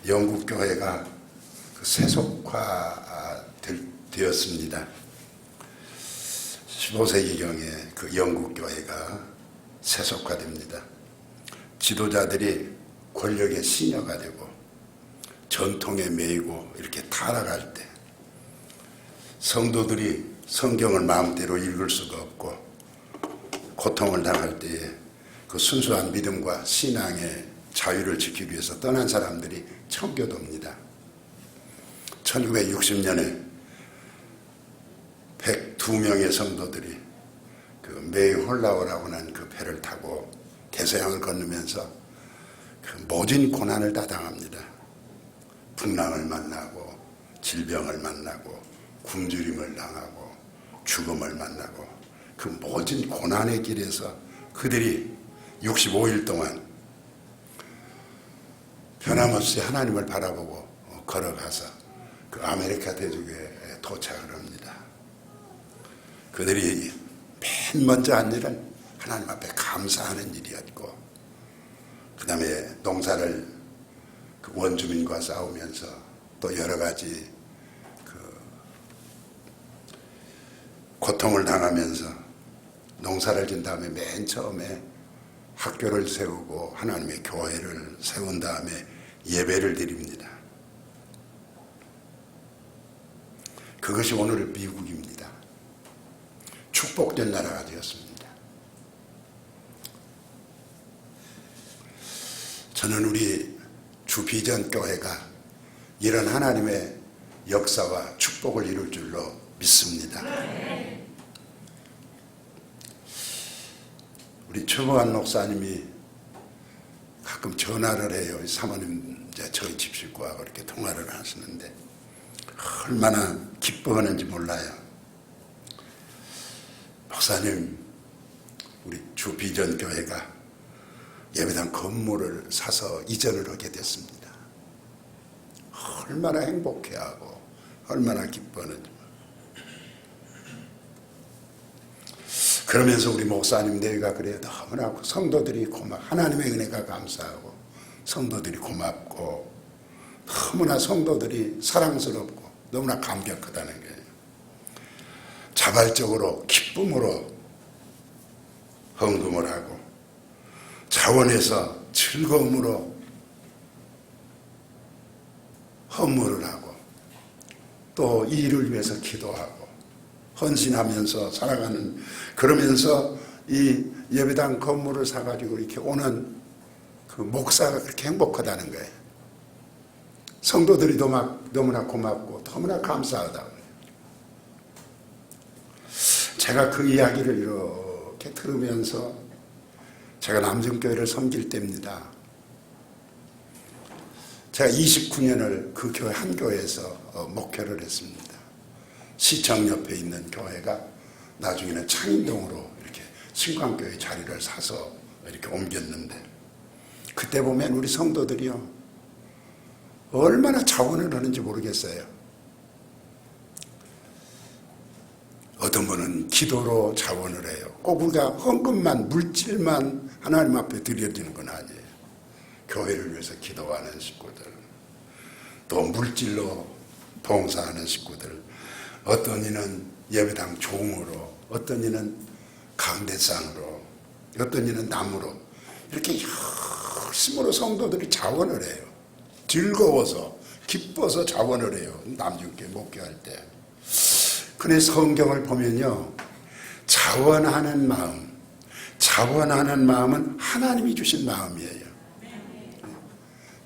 영국 교회가 세속화 되었습니다. 15세기경에 그 영국 교회가 세속화됩니다. 지도자들이 권력의 시녀가 되고 전통에 매이고 이렇게 타락할 때 성도들이 성경을 마음대로 읽을 수가 없고 고통을 당할 때에 그 순수한 믿음과 신앙의 자유를 지키기 위해서 떠난 사람들이 청교도입니다. 1960년에 102명의 성도들이 그 메이홀라워라고 하는 그 배를 타고 대서양을 건너면서 그 모진 고난을 다 당합니다. 풍랑을 만나고 질병을 만나고 굶주림을 당하고 죽음을 만나고 그 모진 고난의 길에서 그들이 65일 동안 변함없이 하나님을 바라보고 걸어가서 그 아메리카 대륙에 도착을 합니다. 그들이 맨 먼저 한 일은 하나님 앞에 감사하는 일이었고, 그 다음에 농사를 그 원주민과 싸우면서 또 여러 가지 그 고통을 당하면서 농사를 진 다음에 맨 처음에 학교를 세우고 하나님의 교회를 세운 다음에 예배를 드립니다. 그것이 오늘의 미국입니다. 축복된 나라가 되었습니다. 저는 우리 주비전 교회가 이런 하나님의 역사와 축복을 이룰 줄로 믿습니다. 우리 최보환 목사님이 가끔 전화를 해요. 사모님 이제 저희 집식구하고 이렇게 통화를 하시는데 얼마나 기뻐하는지 몰라요. 목사님, 우리 주비전 교회가 예배당 건물을 사서 이전을 하게 됐습니다. 얼마나 행복해하고 얼마나 기뻐하는지. 그러면서 우리 목사님 내가 그래요. 너무나 성도들이 하나님의 은혜가 감사하고 성도들이 고맙고 너무나 성도들이 사랑스럽고 너무나 감격하다는 거예요. 자발적으로 기쁨으로 헌금을 하고 자원해서 즐거움으로 헌물을 하고 또 이 일을 위해서 기도하고 헌신하면서 살아가는, 그러면서 이 예배당 건물을 사가지고 이렇게 오는 그 목사가 그렇게 행복하다는 거예요. 성도들이 너무나 고맙고 너무나 감사하다고. 제가 그 이야기를 이렇게 들으면서 제가 남정교회를 섬길 때입니다. 제가 29년을 그 교회 한 교회에서 목회를 했습니다. 시청 옆에 있는 교회가 나중에는 창인동으로 이렇게 신광교회 자리를 사서 이렇게 옮겼는데, 그때 보면 우리 성도들이요 얼마나 자원을 하는지 모르겠어요. 어떤 분은 기도로 자원을 해요. 꼭 우리가 헌금만, 물질만 하나님 앞에 드려지는 건 아니에요. 교회를 위해서 기도하는 식구들, 또 물질로 봉사하는 식구들, 어떤 이는 예배당 종으로, 어떤 이는 강대상으로, 어떤 이는 나무로, 이렇게 열심으로 성도들이 자원을 해요. 즐거워서 기뻐서 자원을 해요. 남중교회 목회할 때. 근데 성경을 보면요, 자원하는 마음은 하나님이 주신 마음이에요.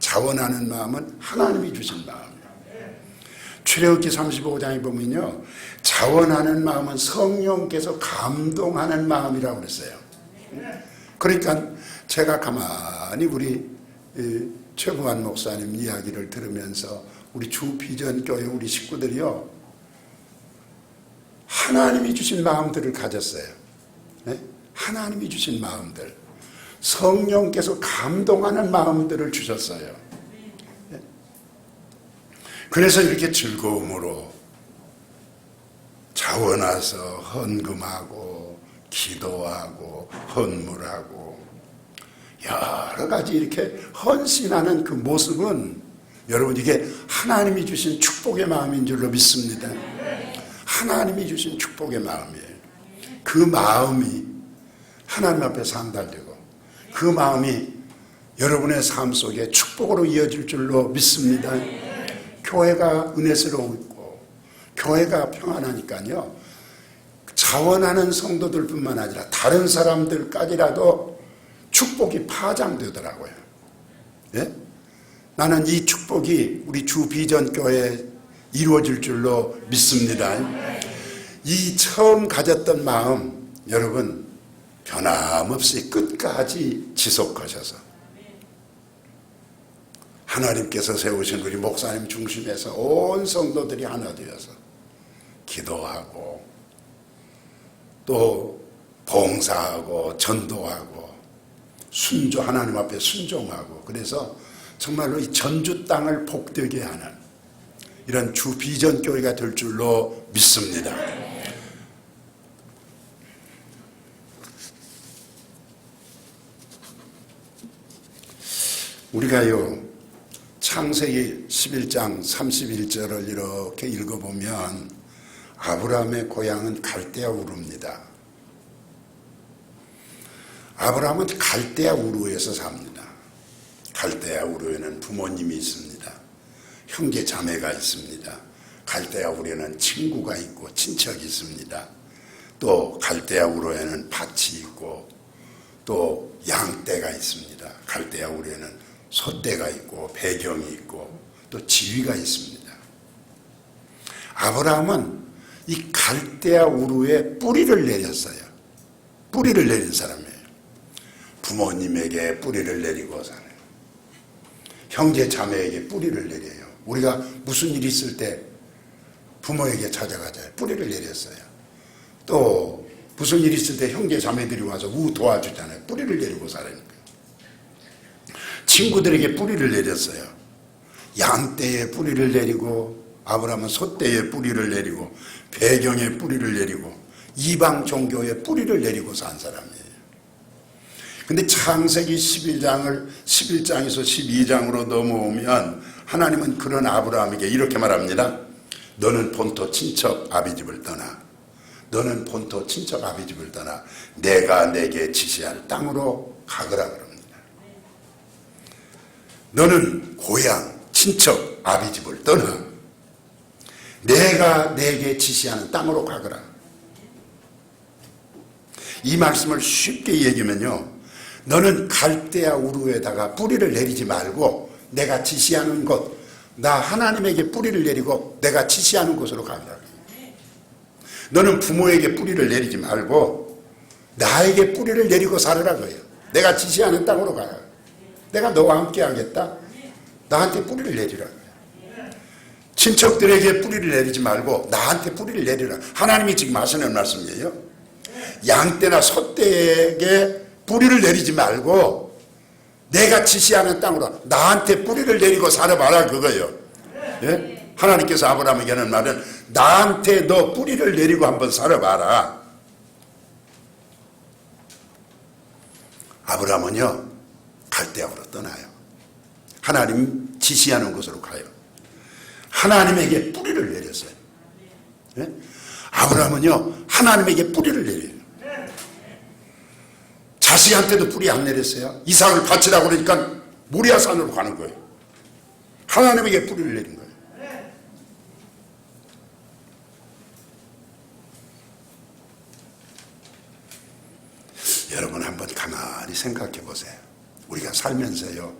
자원하는 마음은 하나님이 주신 마음이에요. 출애굽기 35장에 보면요, 자원하는 마음은 성령께서 감동하는 마음이라고 그랬어요. 그러니까 제가 가만히 우리 최보환 목사님 이야기를 들으면서 우리 주비전 교회 우리 식구들이요 하나님이 주신 마음들을 가졌어요. 네? 하나님이 주신 마음들, 성령께서 감동하는 마음들을 주셨어요. 네? 그래서 이렇게 즐거움으로 자원해서 헌금하고 기도하고 헌물하고 여러 가지 이렇게 헌신하는 그 모습은 여러분, 이게 하나님이 주신 축복의 마음인 줄로 믿습니다. 하나님이 주신 축복의 마음이에요. 그 마음이 하나님 앞에 상달되고 그 마음이 여러분의 삶 속에 축복으로 이어질 줄로 믿습니다. 교회가 은혜스러우고 교회가 평안하니까요, 자원하는 성도들뿐만 아니라 다른 사람들까지라도 축복이 파장되더라고요. 예? 나는 이 축복이 우리 주 비전교회에 이루어질 줄로 믿습니다. 이 처음 가졌던 마음, 여러분 변함없이 끝까지 지속하셔서 하나님께서 세우신 우리 목사님 중심에서 온 성도들이 하나 되어서 기도하고 또 봉사하고 전도하고 하나님 앞에 순종하고, 그래서 정말로 이 전주 땅을 복되게 하는 이런 주 비전 교회가 될 줄로 믿습니다. 우리가요, 창세기 11장 31절을 이렇게 읽어보면 아브라함의 고향은 갈대아 우르입니다. 아브라함은 갈대아 우르에서 삽니다. 갈대아 우르에는 부모님이 있습니다. 형제 자매가 있습니다. 갈대아 우르에는 친구가 있고 친척이 있습니다. 또 갈대아 우르에는 밭이 있고 또 양떼가 있습니다. 갈대아 우르에는 소떼가 있고 배경이 있고 또 지위가 있습니다. 아브라함은 이 갈대아 우르에 뿌리를 내렸어요. 뿌리를 내린 사람이에요. 부모님에게 뿌리를 내리고 살아요. 형제 자매에게 뿌리를 내려요. 우리가 무슨 일이 있을 때 부모에게 찾아가잖아요. 뿌리를 내렸어요. 또 무슨 일이 있을 때 형제 자매들이 와서 도와주잖아요. 뿌리를 내리고 살아니까. 친구들에게 뿌리를 내렸어요. 양떼에 뿌리를 내리고, 아브라함은 소떼에 뿌리를 내리고, 배경에 뿌리를 내리고, 이방 종교에 뿌리를 내리고 산 사람이에요. 근데 창세기 11장에서 12장으로 넘어오면 하나님은 그런 아브라함에게 이렇게 말합니다. 너는 본토 친척 아비집을 떠나, 너는 본토 친척 아비집을 떠나 내가 내게 지시할 땅으로 가거라 그럽니다. 너는 고향 친척 아비집을 떠나 내가 내게 지시하는 땅으로 가거라. 이 말씀을 쉽게 얘기하면요, 너는 갈대아 우르에다가 뿌리를 내리지 말고 내가 지시하는 곳, 나 하나님에게 뿌리를 내리고 내가 지시하는 곳으로 가거라. 너는 부모에게 뿌리를 내리지 말고 나에게 뿌리를 내리고 살으라 거예요. 내가 지시하는 땅으로 가라. 내가 너와 함께 하겠다. 나한테 뿌리를 내리라. 친척들에게 뿌리를 내리지 말고 나한테 뿌리를 내리라. 하나님이 지금 하시는 말씀이에요. 양떼나 소떼에게 뿌리를 내리지 말고 내가 지시하는 땅으로 나한테 뿌리를 내리고 살아봐라 그거예요. 예? 하나님께서 아브라함에게 하는 말은 나한테 너 뿌리를 내리고 한번 살아봐라. 아브라함은요, 갈대아로 떠나요. 하나님 지시하는 곳으로 가요. 하나님에게 뿌리를 내렸어요. 예? 아브라함은요, 하나님에게 뿌리를 내려요. 자식한테도 뿌리 안 내렸어요. 이삭을 바치라고 그러니까 모리아산으로 가는 거예요. 하나님에게 뿌리를 내린 거예요. 여러분 한번 가만히 생각해 보세요. 우리가 살면서요,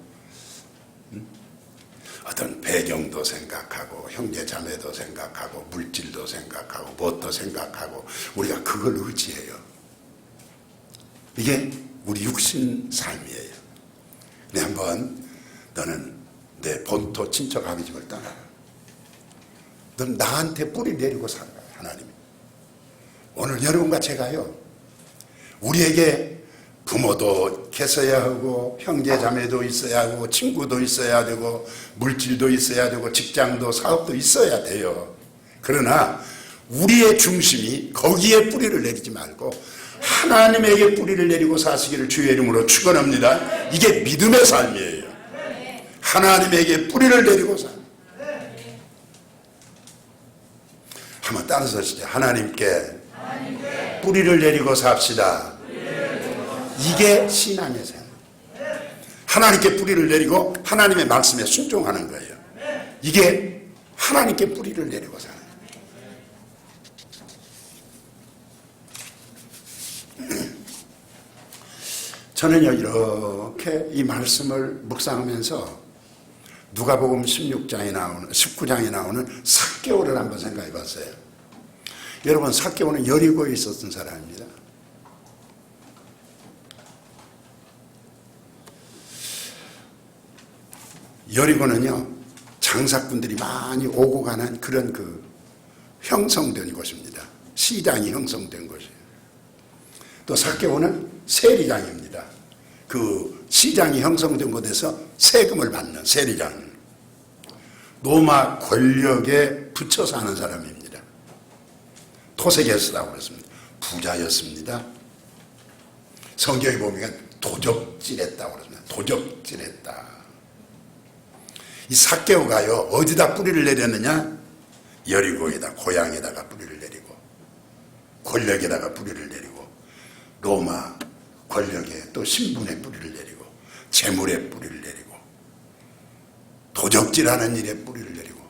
어떤 배경도 생각하고 형제 자매도 생각하고 물질도 생각하고 무엇도 생각하고 우리가 그걸 의지해요. 이게 우리 육신 삶이에요. 근데 한번 너는 내 본토 친척 아비집을 떠나라. 넌 나한테 뿌리 내리고 살아라. 하나님이 오늘 여러분과 제가요, 우리에게 부모도 계셔야 하고 형제 자매도 있어야 하고 친구도 있어야 되고 물질도 있어야 되고 직장도 사업도 있어야 돼요. 그러나 우리의 중심이 거기에 뿌리를 내리지 말고 하나님에게 뿌리를 내리고 사시기를 주의 이름으로 축원합니다. 이게 믿음의 삶이에요. 하나님에게 뿌리를 내리고 사는. 한번 따라서 시죠. 하나님께 뿌리를 내리고 삽시다. 이게 신앙의 삶. 하나님께 뿌리를 내리고 하나님의 말씀에 순종하는 거예요. 이게 하나님께 뿌리를 내리고 사는 거예요. 저는요, 이렇게 이 말씀을 묵상하면서 누가복음 19장에 나오는 삭개오를 한번 생각해 봤어요. 여러분, 삭개오는 여리고에 있었던 사람입니다. 여리고는요, 장사꾼들이 많이 오고 가는 그런 형성된 곳입니다. 시장이 형성된 곳이에요. 또 삭개오는 세리장입니다. 그 시장이 형성된 곳에서 세금을 받는 세리장. 로마 권력에 붙여 사는 사람입니다. 토세게스라고 그랬습니다. 부자였습니다. 성경에 보면 도적질했다고 그랬습니다. 도적질했다. 이 삭개오가요, 어디다 뿌리를 내렸느냐? 여리고에다, 고향에다가 뿌리를 내리고, 권력에다가 뿌리를 내리고, 로마 권력에 또 신분에 뿌리를 내리고, 재물에 뿌리를 내리고, 도적질하는 일에 뿌리를 내리고,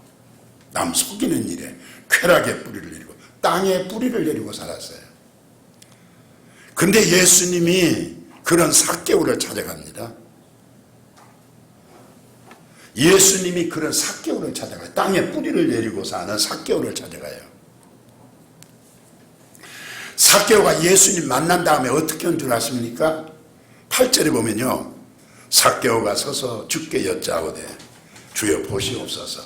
남 속이는 일에 쾌락에 뿌리를 내리고, 땅에 뿌리를 내리고 살았어요. 근데 예수님이 그런 삭개오를 찾아갑니다. 예수님이 그런 삭개오를 찾아가요. 땅에 뿌리를 내리고 사는 삭개오를 찾아가요. 삭개오가 예수님 만난 다음에 어떻게 한 줄 아십니까? 8절에 보면요, 삭개오가 서서 주께 여짜오되 주여 보시옵소서,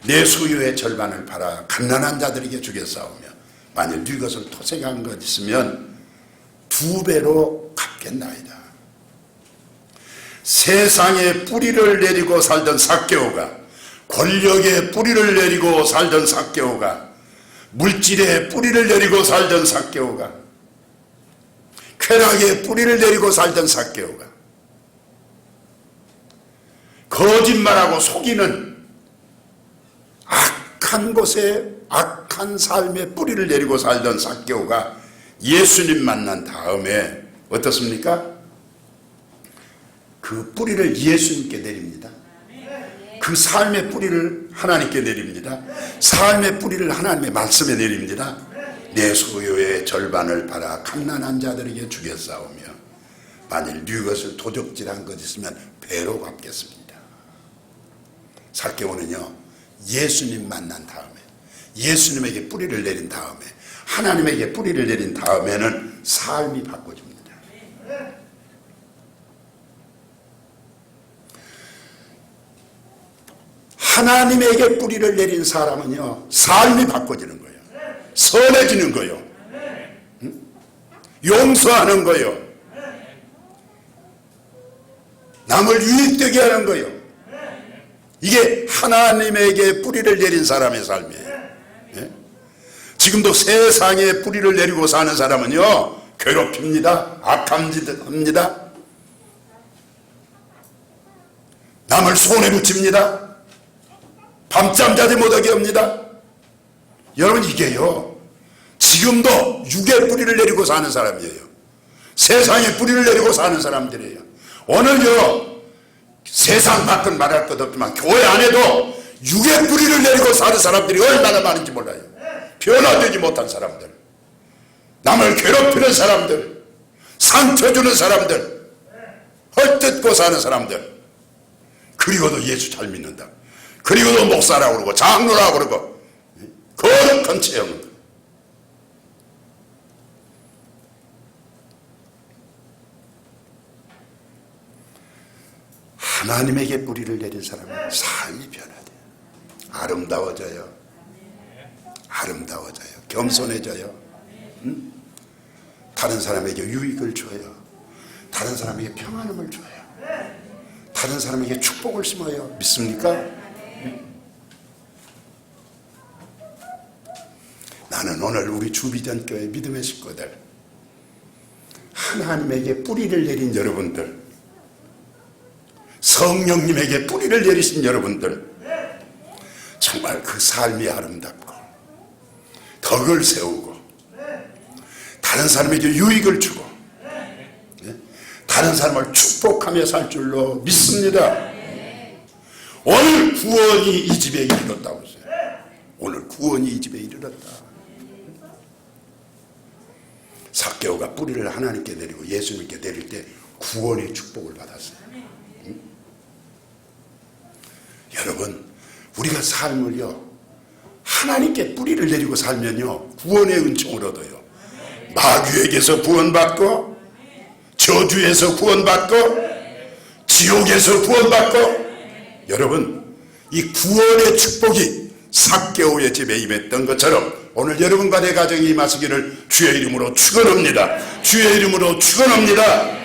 내 소유의 절반을 팔아 갓난한 자들에게 주겠사오며 만일 네 것을 토색한 것 있으면 2배로 갚겠나이다. 세상에 뿌리를 내리고 살던 삭개오가, 권력에 뿌리를 내리고 살던 삭개오가, 물질에 뿌리를 내리고 살던 삭개오가, 쾌락에 뿌리를 내리고 살던 삭개오가, 거짓말하고 속이는 악한 곳에 악한 삶에 뿌리를 내리고 살던 삭개오가 예수님 만난 다음에 어떻습니까? 그 뿌리를 예수님께 내립니다. 그 삶의 뿌리를 하나님께 내립니다. 삶의 뿌리를 하나님의 말씀에 내립니다. 내 소유의 절반을 팔아 갓난한 자들에게 주겠사오며 만일 네 것을 도적질한 것 있으면 배로 갚겠습니다. 삭개오는요, 예수님 만난 다음에, 예수님에게 뿌리를 내린 다음에, 하나님에게 뿌리를 내린 다음에는 삶이 바꿔집니다. 하나님에게 뿌리를 내린 사람은요, 삶이 바꿔지는 거예요. 선해지는 거예요. 용서하는 거예요. 남을 유익되게 하는 거예요. 이게 하나님에게 뿌리를 내린 사람의 삶이에요. 예? 지금도 세상에 뿌리를 내리고 사는 사람은요, 괴롭힙니다. 악한 짓 합니다. 남을 손에 붙입니다. 밤잠 자지 못하게 합니다. 여러분, 이게요, 지금도 육의 뿌리를 내리고 사는 사람이에요. 세상에 뿌리를 내리고 사는 사람들이에요. 오늘요, 세상 밖은 말할 것 없지만 교회 안에도 육의 뿌리를 내리고 사는 사람들이 얼마나 많은지 몰라요. 변화되지 못한 사람들, 남을 괴롭히는 사람들, 상처 주는 사람들, 헐뜯고 사는 사람들, 그리고도 예수 잘 믿는다, 그리고도 목사라고 그러고 장로라고 그러고 거룩한 체험. 하나님에게 뿌리를 내린 사람은 삶이 변화돼요. 아름다워져요. 아름다워져요. 겸손해져요. 다른 사람에게 유익을 줘요. 다른 사람에게 평안함을 줘요. 다른 사람에게 축복을 심어요. 믿습니까? 나는 오늘 우리 주비전교회 믿음의 식구들, 하나님에게 뿌리를 내린 여러분들, 성령님에게 뿌리를 내리신 여러분들, 정말 그 삶이 아름답고 덕을 세우고 다른 사람에게 유익을 주고 다른 사람을 축복하며 살 줄로 믿습니다. 오늘 구원이 이 집에 이르렀다고 했어요. 오늘 구원이 이 집에 이르렀다. 삭개오가 뿌리를 하나님께 내리고 예수님께 내릴 때 구원의 축복을 받았어요. 여러분, 우리가 삶을요 하나님께 뿌리를 내리고 살면요 구원의 은총을 얻어요. 마귀에게서 구원받고, 저주에서 구원받고, 지옥에서 구원받고, 여러분 이 구원의 축복이 삭개오의 집에 임했던 것처럼 오늘 여러분과 내 가정에 임하시기를 주의 이름으로 축원합니다. 주의 이름으로 축원합니다.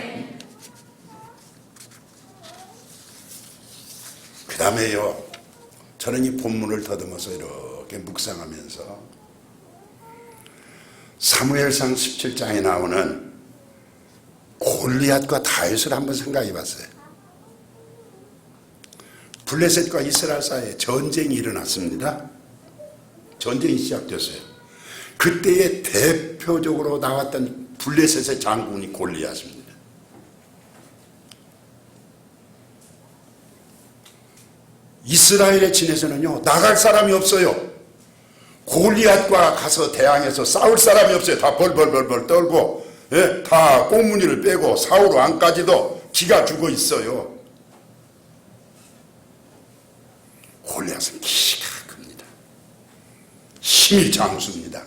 그 다음에요, 저는 이 본문을 더듬어서 이렇게 묵상하면서 사무엘상 17장에 나오는 골리앗과 다윗을 한번 생각해 봤어요. 블레셋과 이스라엘 사이에 전쟁이 일어났습니다. 전쟁이 시작됐어요. 그때에 대표적으로 나왔던 블레셋의 장군이 골리앗입니다. 이스라엘의 진에서는요 나갈 사람이 없어요. 골리앗과 가서 대항해서 싸울 사람이 없어요. 다 벌벌벌벌 떨고, 예? 다 꽁무니를 빼고 사울 왕까지도 기가 죽어 있어요. 골리앗은 키가 큽니다. 힘이 장수입니다.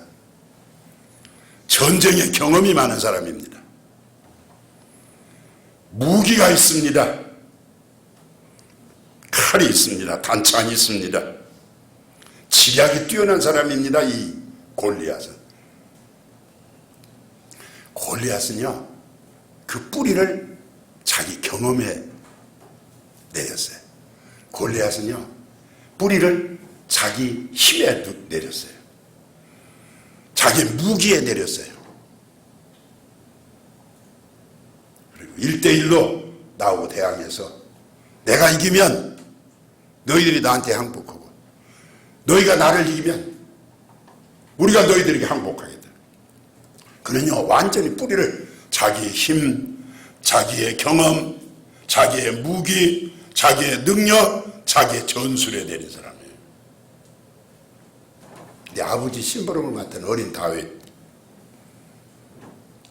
전쟁에 경험이 많은 사람입니다. 무기가 있습니다. 칼이 있습니다. 단창이 있습니다. 지략이 뛰어난 사람입니다. 이 골리앗은. 골리앗은요 그 뿌리를 자기 경험에 내렸어요. 골리앗은요 뿌리를 자기 힘에 내렸어요. 자기 무기에 내렸어요. 그리고 1대1로 나오고 대항해서 내가 이기면 너희들이 나한테 항복하고 너희가 나를 이기면 우리가 너희들에게 항복하겠다. 그는요 완전히 뿌리를 자기의 힘, 자기의 경험, 자기의 무기, 자기의 능력, 자기의 전술에 내린 사람이에요. 내 아버지 심부름을 맡은 어린 다윗,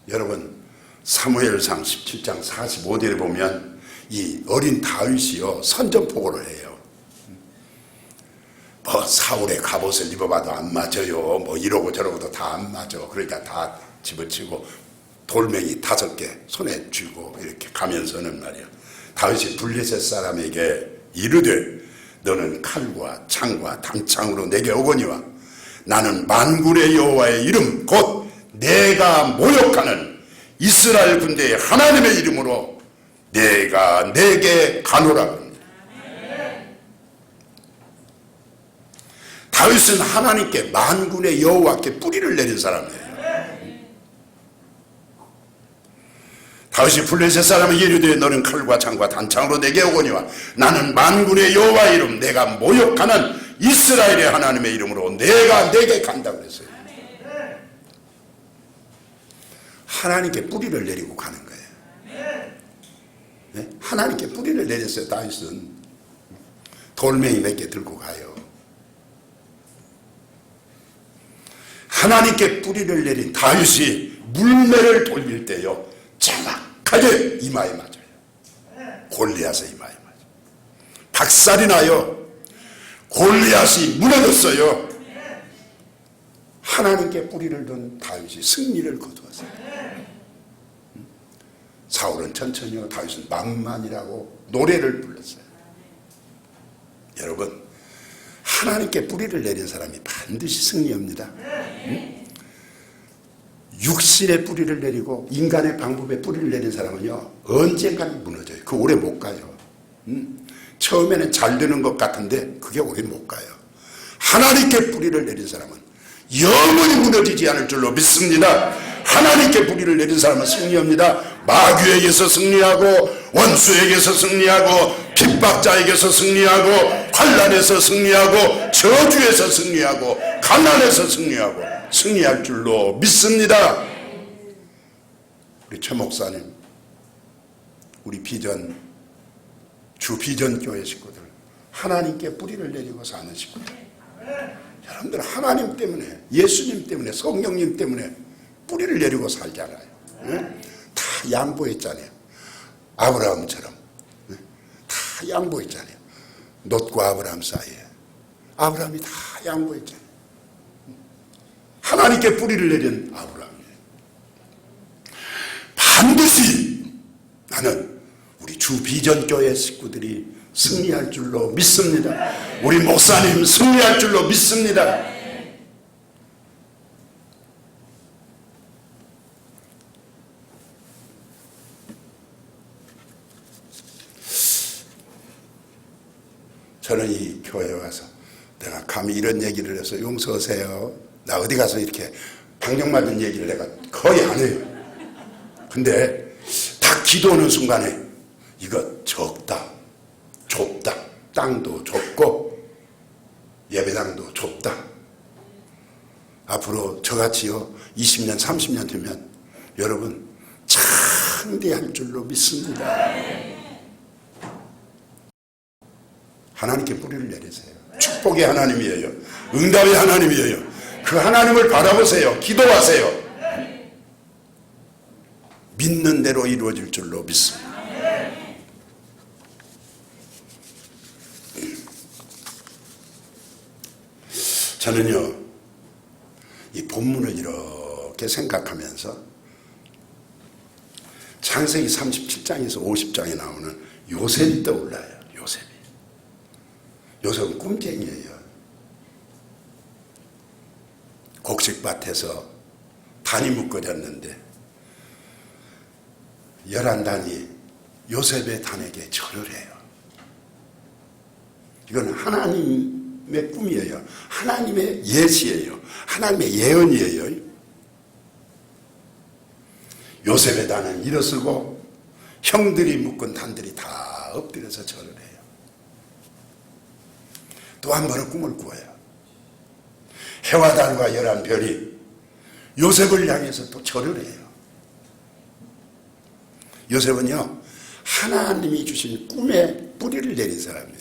여러분 사무엘상 17장 45절에 보면 이 어린 다윗이요 선전포고를 해요. 뭐 사울의 갑옷을 입어봐도 안 맞아요. 뭐 이러고 저러고도 다 안 맞아. 그러니까 다 집어치고 돌멩이 5개 손에 쥐고 이렇게 가면서는 말이야. 다윗이 블레셋 사람에게 이르되 너는 칼과 창과 단창으로 내게 오거니와 나는 만군의 여호와의 이름 곧 내가 모욕하는 이스라엘 군대의 하나님의 이름으로 내가 내게 가노라. 다윗은 하나님께 만군의 여호와께 뿌리를 내린 사람이에요. 다윗이 블레셋 사람에게 이르되 너는 칼과 창과 단창으로 내게 오거니와 나는 만군의 여호와의 이름 내가 모욕하는 이스라엘의 하나님의 이름으로 내가 내게 간다 그랬어요. 하나님께 뿌리를 내리고 가는 거예요. 네? 하나님께 뿌리를 내렸어요. 다윗은 돌멩이 몇 개 들고 가요. 하나님께 뿌리를 내린 다윗이 물매를 돌릴 때요 정확하게 이마에 맞아요. 골리앗의 이마에 맞아요. 박살이 나요. 골리앗이 무너졌어요. 하나님께 뿌리를 둔 다윗이 승리를 거두었어요. 사울은 천천히요, 다윗은 만만이라고 노래를 불렀어요. 여러분, 하나님께 뿌리를 내린 사람이 반드시 승리합니다. 육신의 뿌리를 내리고 인간의 방법에 뿌리를 내린 사람은요 언젠가는 무너져요. 그 오래 못 가요. 처음에는 잘 되는 것 같은데 그게 오래 못 가요. 하나님께 뿌리를 내린 사람은 영원히 무너지지 않을 줄로 믿습니다. 하나님께 뿌리를 내린 사람은 승리합니다. 마귀에게서 승리하고 원수에게서 승리하고 핍박자에게서 승리하고 환난에서 승리하고 저주에서 승리하고 가난에서 승리하고 승리할 줄로 믿습니다. 우리 최 목사님, 우리 주 비전 교회 식구들, 하나님께 뿌리를 내리고 사는 식구들, 여러분들 하나님 때문에, 예수님 때문에, 성령님 때문에 뿌리를 내리고 살잖아요. 다 양보했잖아요. 아브라함처럼 다 양보했잖아요. 롯과 아브라함 사이에 아브라함이 다 양보했잖아요. 하나님께 뿌리를 내린 아브라함이에요. 반드시 나는 우리 주 비전교회 식구들이 승리할 줄로 믿습니다. 우리 목사님 승리할 줄로 믿습니다. 저는 이 교회에 와서 내가 감히 이런 얘기를 해서 용서하세요. 나 어디 가서 이렇게 방정맞은 얘기를 내가 거의 안 해요. 근데 딱 기도하는 순간에 이거 적다, 좁다, 땅도 좁고 예배당도 좁다. 앞으로 저같이요 20년 30년 되면 여러분 창대할 줄로 믿습니다. 하나님께 뿌리를 내리세요. 축복의 하나님이에요. 응답의 하나님이에요. 그 하나님을 바라보세요. 기도하세요. 믿는 대로 이루어질 줄로 믿습니다. 저는요 이 본문을 이렇게 생각하면서 창세기 37장에서 50장에 나오는 요셉이 떠올라요. 요셉은 꿈쟁이에요. 곡식밭에서 단이 묶어졌는데 11단이 요셉의 단에게 절을 해요. 이건 하나님의 꿈이에요. 하나님의 예시예요. 하나님의 예언이에요. 요셉의 단은 일어서고 형들이 묶은 단들이 다 엎드려서 절을 해요. 또 한 번은 꿈을 꾸어요. 해와 달과 11별이 요셉을 향해서 또 절을 해요. 요셉은요 하나님이 주신 꿈에 뿌리를 내린 사람이에요.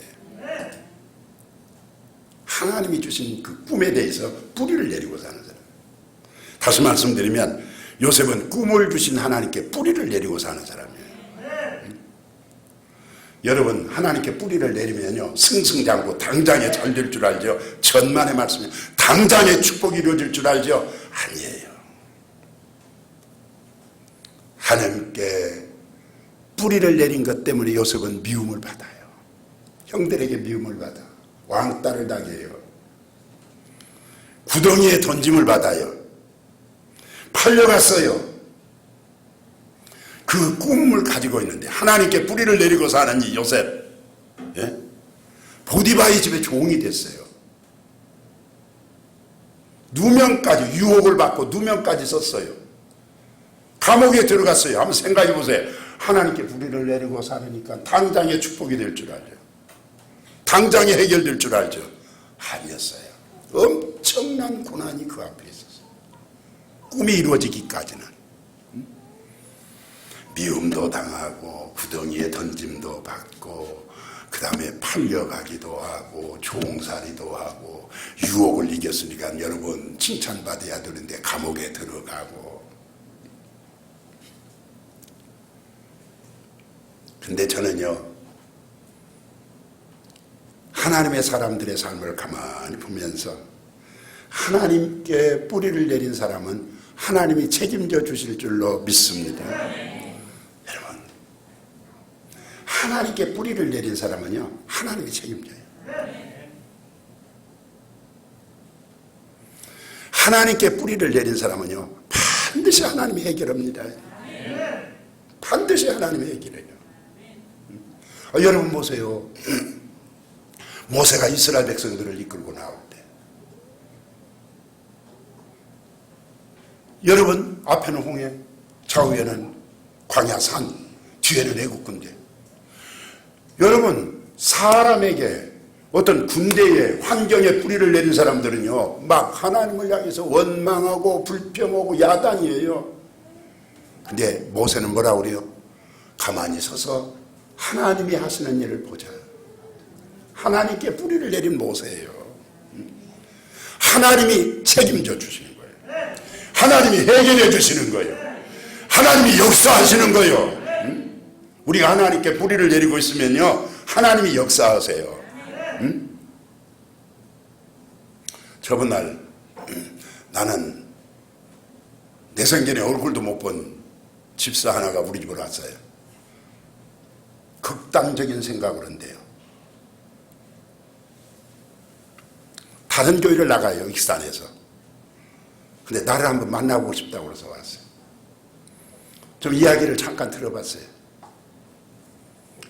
하나님이 주신 그 꿈에 대해서 뿌리를 내리고 사는 사람. 다시 말씀드리면 요셉은 꿈을 주신 하나님께 뿌리를 내리고 사는 사람이에요. 여러분 하나님께 뿌리를 내리면요 승승장구 당장에 잘 될 줄 알죠? 천만의 말씀이 당장에 축복이 이루어질 줄 알죠? 아니에요. 하나님께 뿌리를 내린 것 때문에 요셉은 미움을 받아요. 형들에게 미움을 받아 왕따를 당해요. 구덩이에 던짐을 받아요. 팔려갔어요. 그 꿈을 가지고 있는데 하나님께 뿌리를 내리고 사는 이 요셉, 예? 보디바의 집에 종이 됐어요. 누명까지 유혹을 받고 누명까지 썼어요. 감옥에 들어갔어요. 한번 생각해 보세요. 하나님께 뿌리를 내리고 살으니까 당장에 축복이 될 줄 알죠. 당장에 해결될 줄 알죠. 아니었어요. 엄청난 고난이 그 앞에 있었어요. 꿈이 이루어지기까지는. 미움도 당하고 구덩이에 던짐도 받고 그 다음에 팔려가기도 하고 종살이도 하고 유혹을 이겼으니까 여러분 칭찬받아야 되는데 감옥에 들어가고. 근데 저는요 하나님의 사람들의 삶을 가만히 보면서 하나님께 뿌리를 내린 사람은 하나님이 책임져 주실 줄로 믿습니다. 여러분 하나님께 뿌리를 내린 사람은요 하나님이 책임져요. 하나님께 뿌리를 내린 사람은요 반드시 하나님이 해결합니다. 반드시 하나님이 해결해요. 여러분 보세요. 모세가 이스라엘 백성들을 이끌고 나올 때 여러분 앞에는 홍해, 좌우에는 광야산, 뒤에는 애국군대. 여러분, 사람에게 어떤 군대의 환경에 뿌리를 내린 사람들은요, 막 하나님을 향해서 원망하고 불평하고 야단이에요. 근데 모세는 뭐라고 그래요? 가만히 서서 하나님이 하시는 일을 보자. 하나님께 뿌리를 내린 모세예요. 하나님이 책임져 주시는 거예요. 하나님이 해결해 주시는 거예요. 하나님이 역사하시는 거예요. 우리가 하나님께 뿌리를 내리고 있으면요, 하나님이 역사하세요. 저번 날 나는 내 생전에 얼굴도 못 본 집사 하나가 우리 집으로 왔어요. 극단적인 생각을 한대요. 다른 교회를 나가요, 익산에서. 근데 나를 한번 만나보고 싶다고 그래서 왔어요. 좀 이야기를 잠깐 들어봤어요.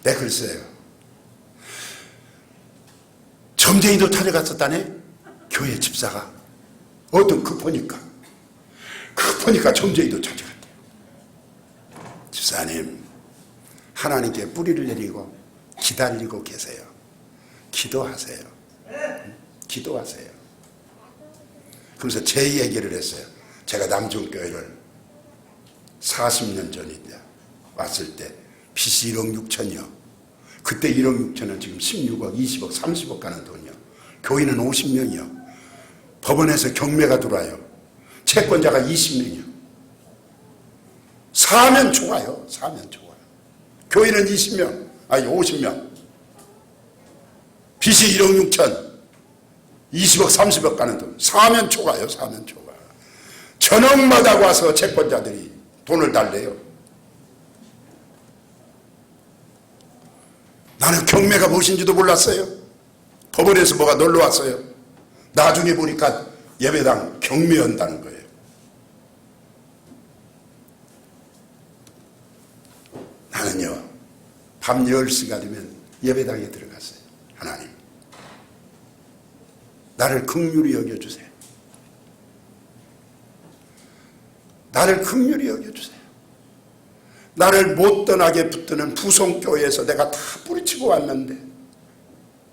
네, 글쎄요. 점쟁이도 찾아갔었다네, 교회 집사가. 어떤 급하니까 점쟁이도 찾아갔대요. 집사님, 하나님께 뿌리를 내리고 기다리고 계세요. 기도하세요. 기도하세요. 그러면서 제 얘기를 했어요. 제가 남중교회를 40년 전인데 왔을 때 빚이 1억 6천이요. 그때 1억 6천은 지금 16억, 20억, 30억 가는 돈이요. 교인은 50명이요. 법원에서 경매가 들어와요. 채권자가 20명이요. 사면 초과요. 사면 초과. 교인은 20명, 아니 50명. 빚이 1억 6천, 20억, 30억 가는 돈. 사면 초과요. 사면 초과. 전역마다 와서 채권자들이 돈을 달래요. 나는 경매가 무엇인지도 몰랐어요. 법원에서 뭐가 놀러 왔어요. 나중에 보니까 예배당 경매한다는 거예요. 나는요, 밤 10시가 되면 예배당에 들어갔어요. 하나님, 나를 긍휼히 여겨주세요. 나를 긍휼히 여겨주세요. 나를 못 떠나게 붙드는 부성교회에서 내가 다 뿌리치고 왔는데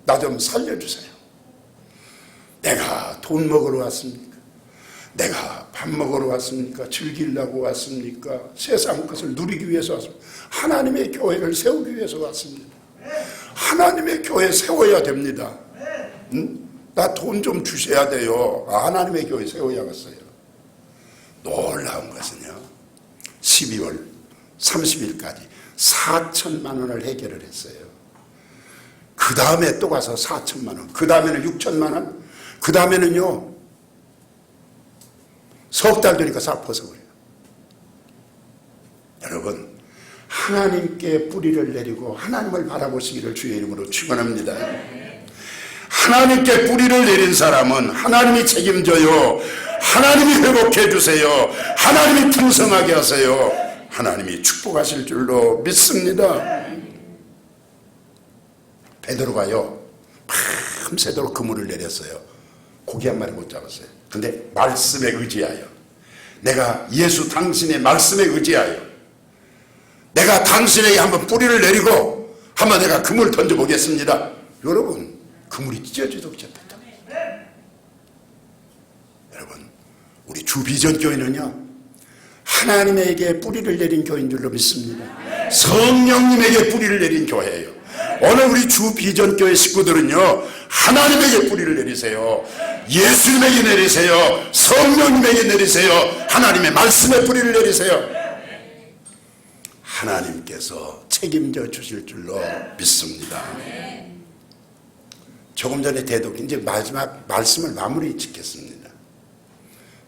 나 좀 살려주세요. 내가 돈 먹으러 왔습니까? 내가 밥 먹으러 왔습니까? 즐기려고 왔습니까? 세상 것을 누리기 위해서 왔습니까? 하나님의 교회를 세우기 위해서 왔습니다. 하나님의 교회 세워야 됩니다. 나 돈 좀 주셔야 돼요. 하나님의 교회 세워야겠어요. 놀라운 것은요, 12월 30일까지 4천만 원을 해결을 했어요. 그 다음에 또 가서 4천만 원, 그 다음에는 6천만 원, 그 다음에는요, 석 달 되니까 싹 벗어버려요. 여러분, 하나님께 뿌리를 내리고 하나님을 바라보시기를 주의 이름으로 축원합니다. 하나님께 뿌리를 내린 사람은 하나님이 책임져요. 하나님이 회복해 주세요. 하나님이 풍성하게 하세요. 하나님이 축복하실 줄로 믿습니다. 베드로가요, 밤새도록 그물을 내렸어요. 고기 한 마리 못 잡았어요. 근데 말씀에 의지하여, 내가 예수 당신의 말씀에 의지하여, 내가 당신에게 한번 뿌리를 내리고 한번 내가 그물 던져보겠습니다. 여러분, 그물이 찢어지도 찢어졌다. 여러분, 우리 주비전교회는요, 하나님에게 뿌리를 내린 교회인 줄로 믿습니다. 성령님에게 뿌리를 내린 교회예요. 오늘 우리 주비전교회 식구들은요, 하나님에게 뿌리를 내리세요. 예수님에게 내리세요. 성령님에게 내리세요. 하나님의 말씀에 뿌리를 내리세요. 하나님께서 책임져 주실 줄로 믿습니다. 조금 전에 대독, 이제 마지막 말씀을 마무리 짓겠습니다.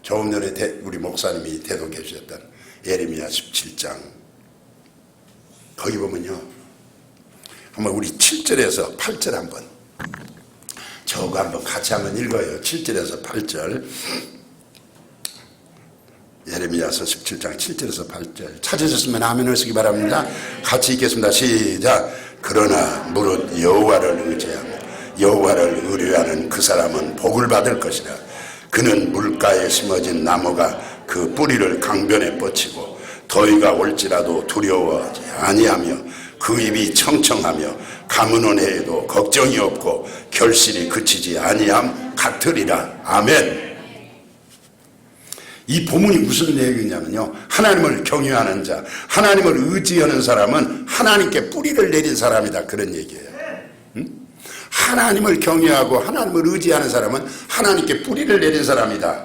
조금 전에 우리 목사님이 대독해 주셨던 예레미야 17장, 거기 보면요, 한번 우리 7절에서 8절 한번, 저거 한번 같이 한번 읽어요. 7절에서 8절. 예레미야서 17장 7절에서 8절 찾으셨으면 아멘 하시기 바랍니다. 같이 읽겠습니다. 시작. 그러나 무릇 여호와를 의지하며 여호와를 의뢰하는 그 사람은 복을 받을 것이라. 그는 물가에 심어진 나무가 그 뿌리를 강변에 뻗치고 더위가 올지라도 두려워하지 아니하며 그 입이 청청하며 가문은 해도 걱정이 없고 결실이 그치지 아니함 같으리라. 아멘. 이 본문이 무슨 내용이냐면요, 하나님을 경외하는 자, 하나님을 의지하는 사람은 하나님께 뿌리를 내린 사람이다, 그런 얘기예요. 하나님을 경외하고 하나님을 의지하는 사람은 하나님께 뿌리를 내린 사람이다.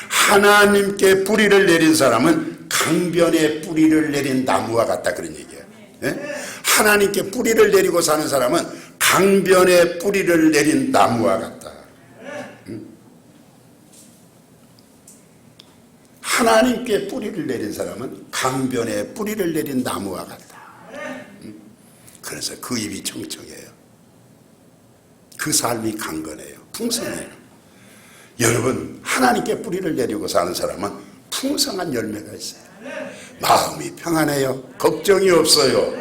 하나님께 뿌리를 내린 사람은 강변에 뿌리를 내린 나무와 같다, 그런 얘기예요. 하나님께 뿌리를 내리고 사는 사람은 강변에 뿌리를 내린 나무와 같다. 하나님께 뿌리를 내린 사람은 강변에 뿌리를 내린 나무와 같다. 그래서 그 입이 청청해요. 그 삶이 강건해요. 풍성해요. 여러분, 하나님께 뿌리를 내리고 사는 사람은 풍성한 열매가 있어요. 마음이 평안해요. 걱정이 없어요.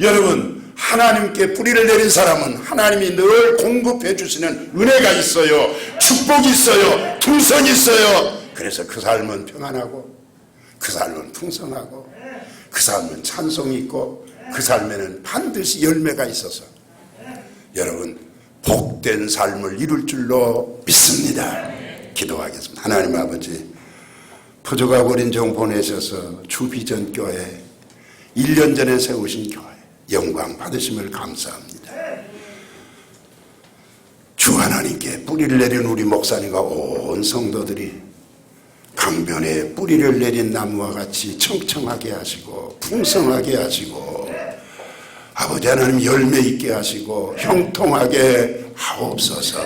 여러분, 하나님께 뿌리를 내린 사람은 하나님이 늘 공급해 주시는 은혜가 있어요. 축복이 있어요. 풍성이 있어요. 그래서 그 삶은 평안하고, 그 삶은 풍성하고, 그 삶은 찬송이 있고, 그 삶에는 반드시 열매가 있어서 여러분 복된 삶을 이룰 줄로 믿습니다. 기도하겠습니다. 하나님 아버지, 포조각 어린 종 보내셔서 주비전교회 1년 전에 세우신 교회 영광 받으심을 감사합니다. 주 하나님께 뿌리를 내린 우리 목사님과 온 성도들이 강변에 뿌리를 내린 나무와 같이 청청하게 하시고 풍성하게 하시고 아버지 하나님 열매 있게 하시고 형통하게 하옵소서.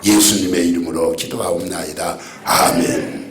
예수님의 이름으로 기도하옵나이다. 아멘.